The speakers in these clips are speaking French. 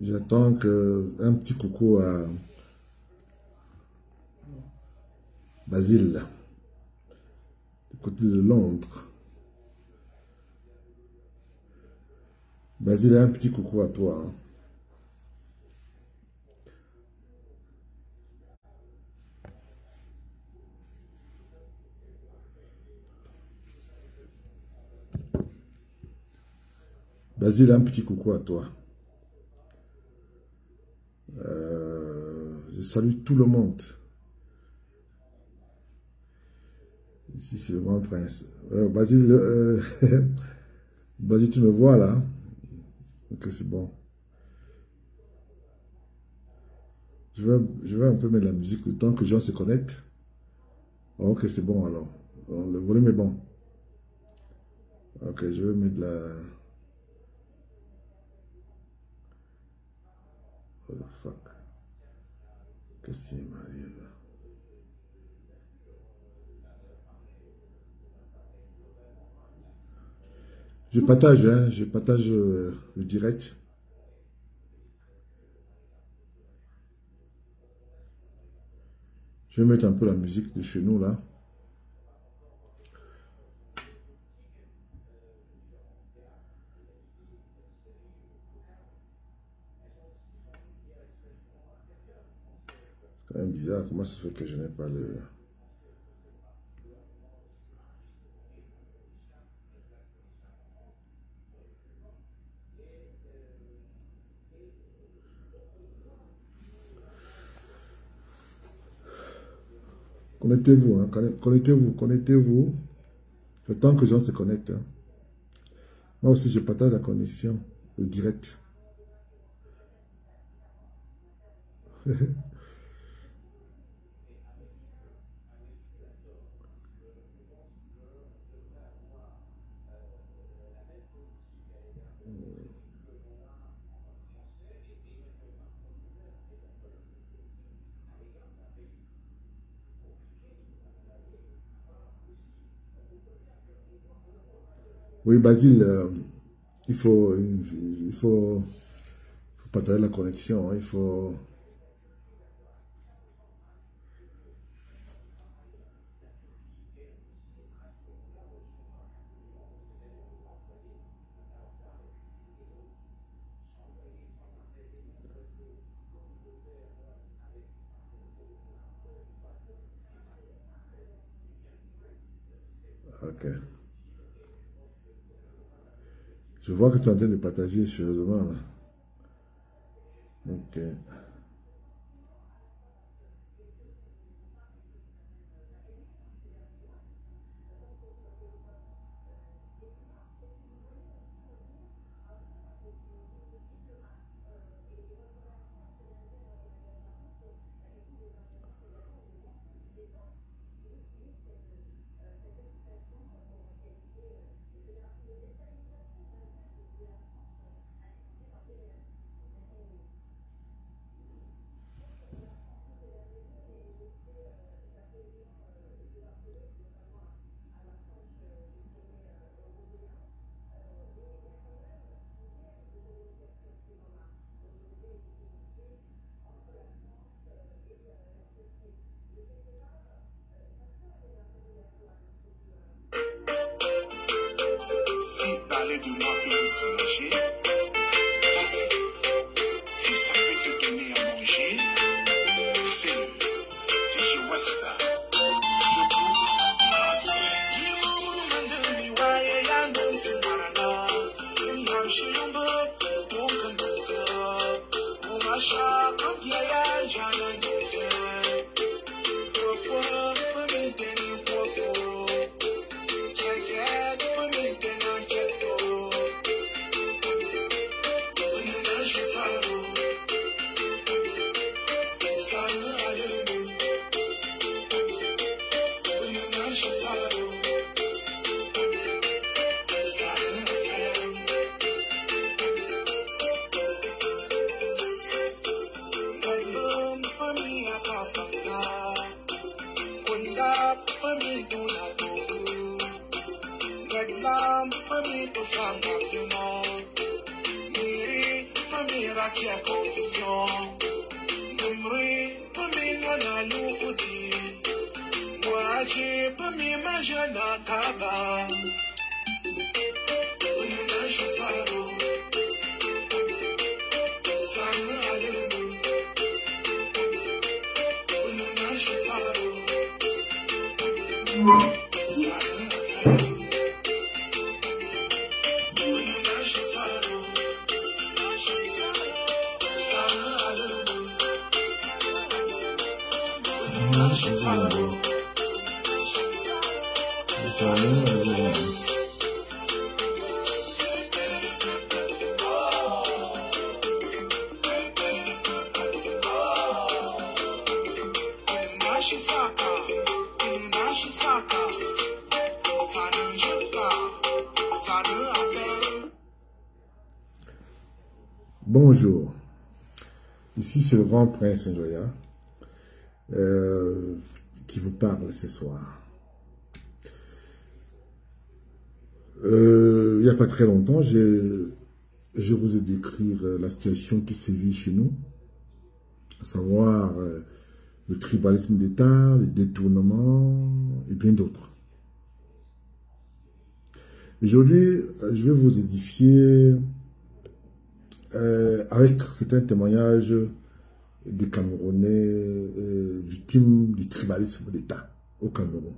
J'attends que un petit coucou à Basile, du côté de Londres. Basile, un petit coucou à toi. Hein. Basile, un petit coucou à toi. Je salue tout le monde. Ici, c'est le grand prince. Basile, Basile, tu me vois là. Ok, c'est bon. Je vais un peu mettre la musique le temps que les gens se connectent. Ok, c'est bon alors. Le volume est bon. Ok, je vais mettre la... Oh the fuck. Qu'est-ce qui m'arrive? Je partage, hein, je partage le direct. Je vais mettre un peu la musique de chez nous là. C'est quand même bizarre, comment ça se fait que je n'ai pas le... Connectez-vous, hein, connectez-vous. Le temps que les gens se connectent. Hein. Moi aussi, je partage la connexion, le direct. Oui, Basile, il faut partager la connexion. Hein, il faut... Ok. Je vois que tu es en train de partager sérieusement là. Ok. Si parler de moi peut te soulager, vas-y. Si ça peut te donner à manger, fais-le. DJ Wessa. rati à compétition. Numri, pas mi na louti. Moi, j'ai pas mi majana kaba. Ununa shazaro. Sana alemu. Ununa shazaro. Sana alemu. Ununa shazaro. Bonjour, ici c'est le grand prince Njoya qui vous parle ce soir. Il n'y a pas très longtemps, je vous ai décrit la situation qui sévit chez nous, à savoir le tribalisme d'État, les détournements et bien d'autres. Aujourd'hui, je vais vous édifier avec certains témoignages des Camerounais victimes du tribalisme d'État au Cameroun.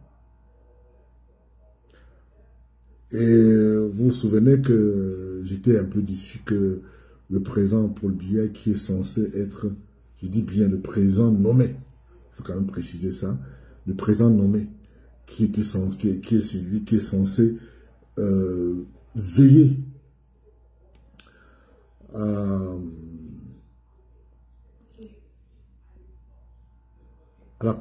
Et vous vous souvenez que j'étais un peu déçu que le président Paul Biya, qui est censé être, je dis bien le président nommé, il faut quand même préciser ça, le président nommé, qui est celui qui est censé veiller à la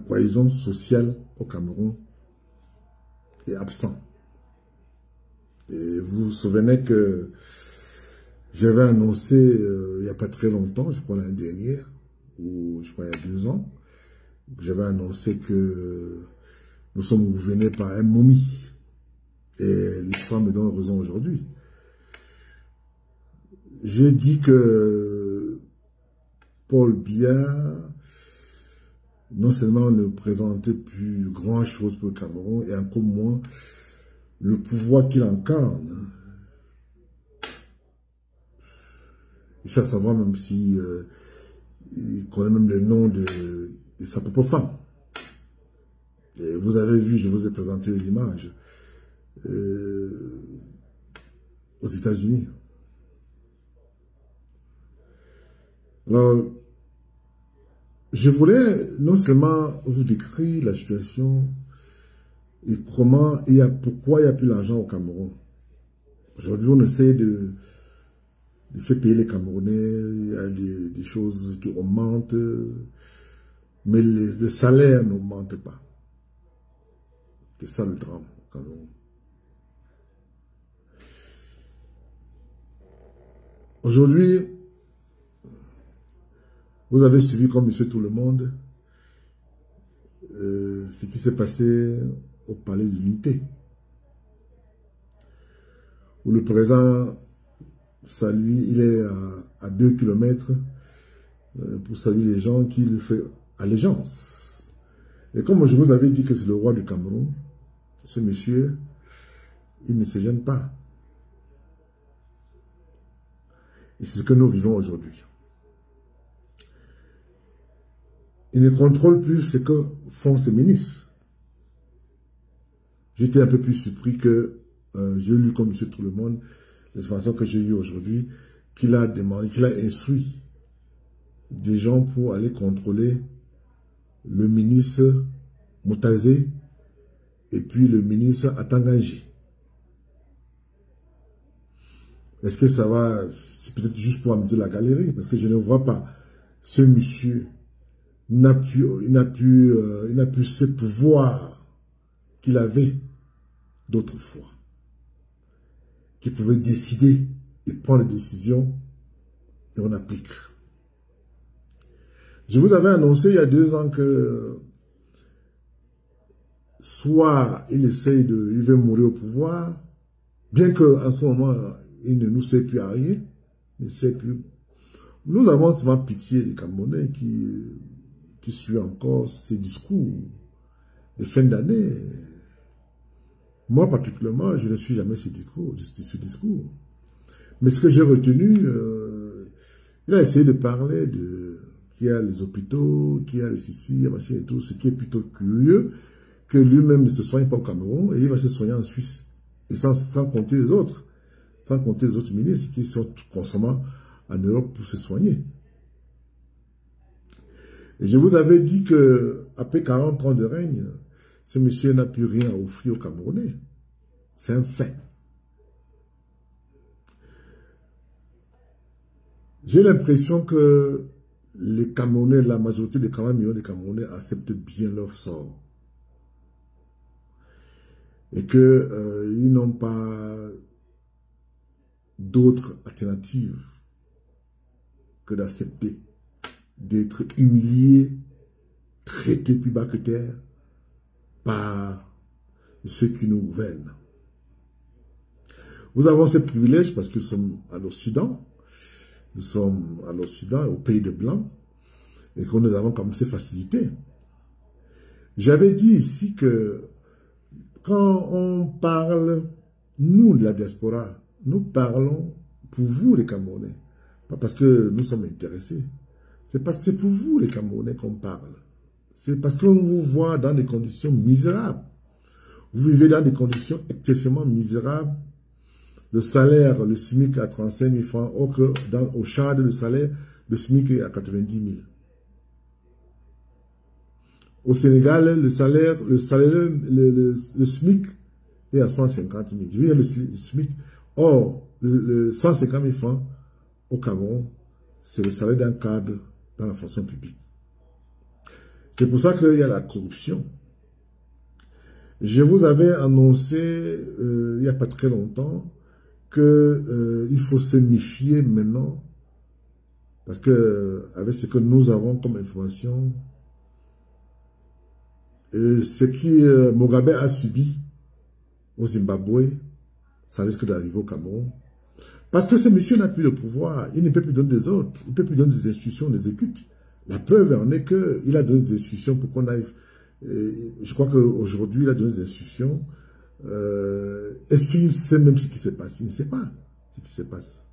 cohésion sociale au Cameroun est absent. Et vous vous souvenez que j'avais annoncé il n'y a pas très longtemps, je crois l'année dernière, ou je crois il y a 2 ans, j'avais annoncé que nous sommes gouvernés par un momie. Et l'histoire me donne raison aujourd'hui. J'ai dit que Paul Biya non seulement ne présentait plus grand chose pour le Cameroun, et encore moins le pouvoir qu'il incarne. Il faut savoir même si il connaît même le nom de sa propre femme. Et vous avez vu, je vous ai présenté les images aux États-Unis. Alors, je voulais non seulement vous décrire la situation et pourquoi il n'y a plus d'argent au Cameroun. Aujourd'hui, on essaie de faire payer les Camerounais, il y a des choses qui augmentent, mais le salaire n'augmente pas. C'est ça le drame au Cameroun. Aujourd'hui, vous avez suivi comme monsieur tout le monde ce qui s'est passé au palais de l'Unité, où le président salue, il est à 2 kilomètres pour saluer les gens qui lui font allégeance. Et comme je vous avais dit que c'est le roi du Cameroun, ce monsieur, il ne se gêne pas. Et c'est ce que nous vivons aujourd'hui. Il ne contrôle plus ce que font ses ministres. J'étais un peu plus surpris que j'ai lu comme monsieur tout le monde l'information que j'ai eue aujourd'hui, qu'il a demandé, qu'il a instruit des gens pour aller contrôler le ministre Moutazé et puis le ministre Atanganji. Est-ce que ça va, c'est peut-être juste pour amener la galerie, parce que je ne vois pas ce monsieur n'a plus ce pouvoir qu'il avait d'autrefois, qui pouvait décider et prendre des décisions et on applique. Je vous avais annoncé il y a 2 ans que soit il veut mourir au pouvoir, bien qu'en ce moment il ne nous sait plus à rien, ne sait plus Nous avons souvent pitié des Camerounais qui suivent encore ces discours de fin d'année. Moi, particulièrement, je ne suis jamais ce discours. Mais ce que j'ai retenu, il a essayé de parler de qu'il y a les hôpitaux, qu'il y a les Sicilies, machin et tout, ce qui est plutôt curieux, que lui-même ne se soigne pas au Cameroun et il va se soigner en Suisse. Et sans compter les autres. Sans compter les autres ministres qui sont constamment en Europe pour se soigner. Et je vous avais dit que après 40 ans de règne, ce monsieur n'a plus rien à offrir aux Camerounais. C'est un fait. J'ai l'impression que les Camerounais, la majorité des 40 millions de Camerounais acceptent bien leur sort. Et qu'ils n'ont pas d'autres alternatives que d'accepter d'être humiliés, traités plus bas que terre par ceux qui nous gouvernent. Nous avons ce privilège parce que nous sommes à l'Occident. Nous sommes à l'Occident, au pays de Blancs, et que nous avons comme ces facilités. J'avais dit ici que quand on parle, nous de la diaspora, nous parlons pour vous les Camerounais. Pas parce que nous sommes intéressés. C'est parce que c'est pour vous les Camerounais qu'on parle. C'est parce qu'on vous voit dans des conditions misérables. Vous vivez dans des conditions excessivement misérables. Le salaire, le SMIC à 35 000 francs, or que au Tchad, le salaire, le SMIC est à 90 000. Au Sénégal, le SMIC est à 150 000. Je veux dire le SMIC. Or, le 150 000 francs au Cameroun, c'est le salaire d'un cadre dans la fonction publique. C'est pour ça qu'il y a la corruption. Je vous avais annoncé, il n'y a pas très longtemps, qu'il faut se méfier maintenant, parce que avec ce que nous avons comme information, ce qui Mugabe a subi au Zimbabwe, ça risque d'arriver au Cameroun. Parce que ce monsieur n'a plus le pouvoir, il ne peut plus donner des ordres, il ne peut plus donner des instructions, des exécute. La preuve en est qu'il a donné des instructions pour qu'on aille. Je crois qu'aujourd'hui, il a donné des instructions. Est-ce qu'il sait même ce qui se passe? Il ne sait pas ce qui se passe.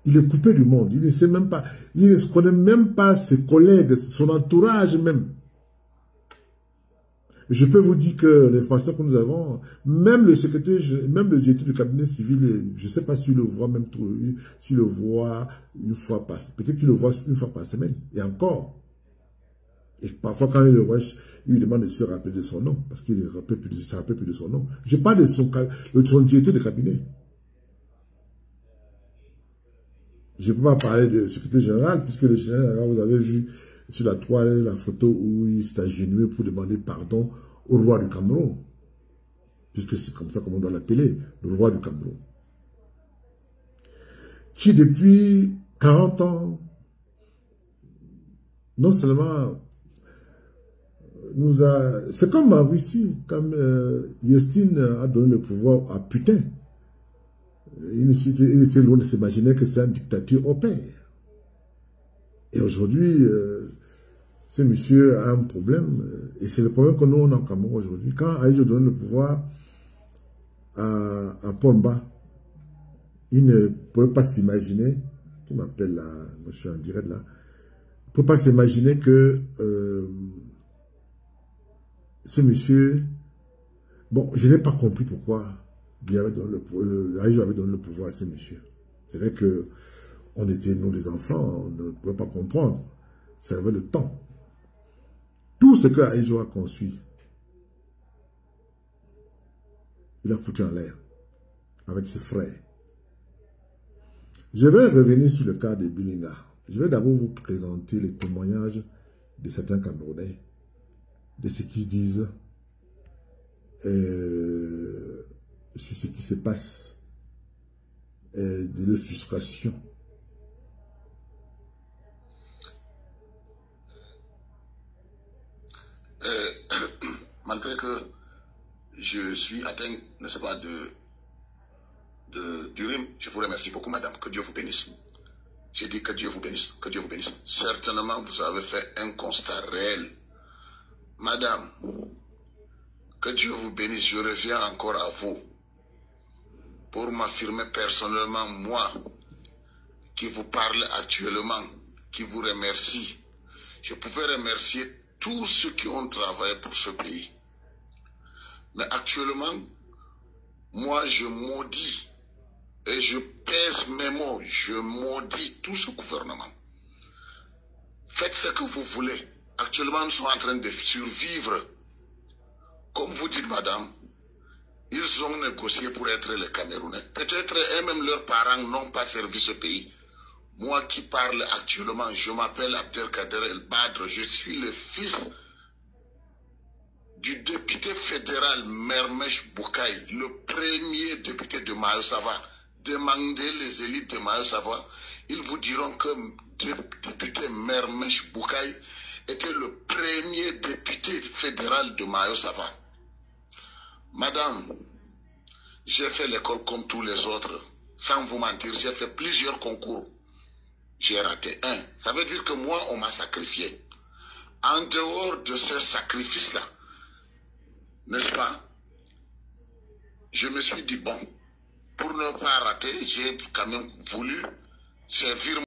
Il est coupé du monde. Il ne sait même pas. Il ne connaît même pas ses collègues, son entourage même. Je peux vous dire que l'information que nous avons, même le secrétaire, même le directeur du cabinet civil, je ne sais pas s'il le voit même s'il le voit une fois par semaine. Peut-être qu'il le voit une fois par semaine. Et encore. Et parfois, quand il le voit, il lui demande de se rappeler de son nom, parce qu'il ne se rappelle plus de son nom. Je parle de son directeur de cabinet. Je ne peux pas parler de secrétaire général, puisque le général, vous avez vu sur la toile la photo où il s'est agenouillé pour demander pardon au roi du Cameroun. Puisque c'est comme ça qu'on doit l'appeler, le roi du Cameroun. Qui depuis 40 ans, non seulement nous a... C'est comme en Russie, comme Yeltsin a donné le pouvoir à Putin. Il était loin de s'imaginer que c'est une dictature au père. Et aujourd'hui, ce monsieur a un problème, et c'est le problème que nous on a en Cameroun aujourd'hui. Quand Aïdjo donne le pouvoir à Pomba, il ne peut pas s'imaginer, qui m'appelle là, moi je suis en direct là, il ne peut pas s'imaginer que ce monsieur, bon, je n'ai pas compris pourquoi Aïdjo avait donné le pouvoir à ce monsieur. C'est vrai que on était, nous les enfants, on ne pouvait pas comprendre. Ça avait le temps. Tout ce que Aïdjo a construit, il a foutu en l'air avec ses frères. Je vais revenir sur le cas de Bilinga. Je vais d'abord vous présenter les témoignages de certains Camerounais, de ce qu'ils disent sur ce qui se passe, de leur frustration. Malgré que je suis atteint, ne sais pas, du rhume, je vous remercie beaucoup, madame. Que Dieu vous bénisse. J'ai dit que Dieu vous bénisse, que Dieu vous bénisse. Certainement, vous avez fait un constat réel. Madame, que Dieu vous bénisse, je reviens encore à vous pour m'affirmer personnellement, moi, qui vous parle actuellement, qui vous remercie. Je pouvais remercier tous ceux qui ont travaillé pour ce pays. Mais actuellement, moi, je maudis et je pèse mes mots, je maudis tout ce gouvernement. Faites ce que vous voulez. Actuellement, nous sommes en train de survivre. Comme vous dites, madame, ils ont négocié pour être les Camerounais. Peut-être eux-mêmes, leurs parents n'ont pas servi ce pays. Moi qui parle actuellement, je m'appelle Abdelkader El Badre, je suis le fils du député fédéral Mermesh Boukaï, le premier député de Mayo-Sava. Demandez les élites de Mayo-Sava, ils vous diront que le député Mermesh Boukaï était le premier député fédéral de Mayo-Sava. Madame, j'ai fait l'école comme tous les autres. Sans vous mentir, j'ai fait plusieurs concours. J'ai raté un. Ça veut dire que moi, on m'a sacrifié. En dehors de ce sacrifice-là, n'est-ce pas? Je me suis dit, bon, pour ne pas rater, j'ai quand même voulu servir